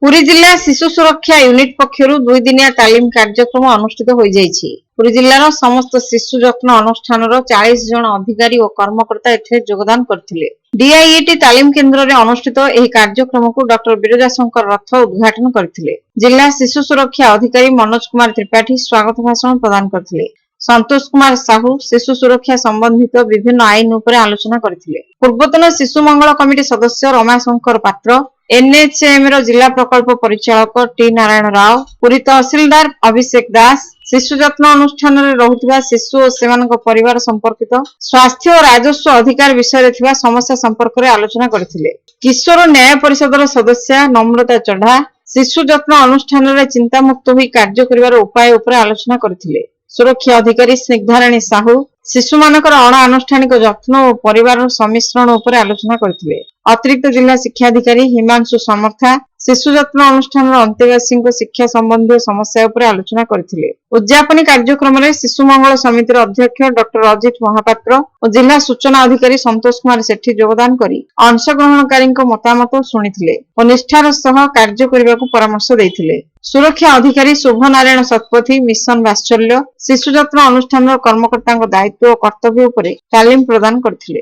पुरी जिला शिशु सुरक्षा यूनिट पक्षर 2 दिनिया तालीम कार्यक्रम अनुष्ठित हो जाइछि। पुरी जिलार समस्त शिशु जत्न अनुष्ठान 40 जन अधिकारी और कर्मकर्ता एथे योगदान करथिले। डीआईईटी तालीम केन्द्र रे अनुष्ठित एही कार्यक्रम को डॉक्टर बिरजा शंकर रथ उद्घाटन करथिले। जिला शिशु सुरक्षा अधिकारी मनोज कुमार त्रिपाठी स्वागत भाषण प्रदान करथिले। संतोष कुमार साहू शिशु सुरक्षा संबंधित विभिन्न आईन उपरे आलोचना करथिले। पूर्वतन शिशु मंगल कमिटी सदस्य रमाशंकर पात्र, एनएचएम रो जिला प्रकल्प परिचालक टी नारायण राव, पुरी तहसीलदार अभिषेक दास, शिशु जत्न अनुष्ठान रे रहुथिबा शिशु और सेमानक परिवार संपर्कित स्वास्थ्य और राजस्व अधिकार विषय रे थिबा समस्या संपर्क रे आलोचना करथिले। किशोर न्याय परिषदर सदस्य नम्रता चढ़ा शिशु जत्न अनुष्ठान रे चिंतामुक्त होई कार्य करिवार उपाय उपरे आलोचना करथिले। सुरक्षा अधिकारी स्निग्धाराणी साहू शिशु मानकर अणानुष्ठानिक जत्न और परिवार सम्मिश्रण उपरे आलोचना करथिले। अतिरिक्त जिला शिक्षा अधिकारी हिमांशु समर्था शिशु जत्न अनुष्ठान अंतेवासी शिक्षा संबंधी समस्या उपरे आलोचना करथिले। उद्यापनी कार्यक्रम में शिशु मंगल समितिर अध्यक्ष डॉक्टर अजित महापात्र और जिला सूचना अधिकारी संतोष कुमार सेठी योगदान करी अंशग्रहणकारी मतामत शुणिथिले और निष्ठार सह कार्य करने को परामर्श देथिले। सुरक्षा अधिकारी शुभ नारायण शतपथी मिशन वात्सल्य शिशु जत्न अनुष्ठान कर्मकर्ता दायित्व और कर्तव्य उपरे तालीम प्रदान करथिले।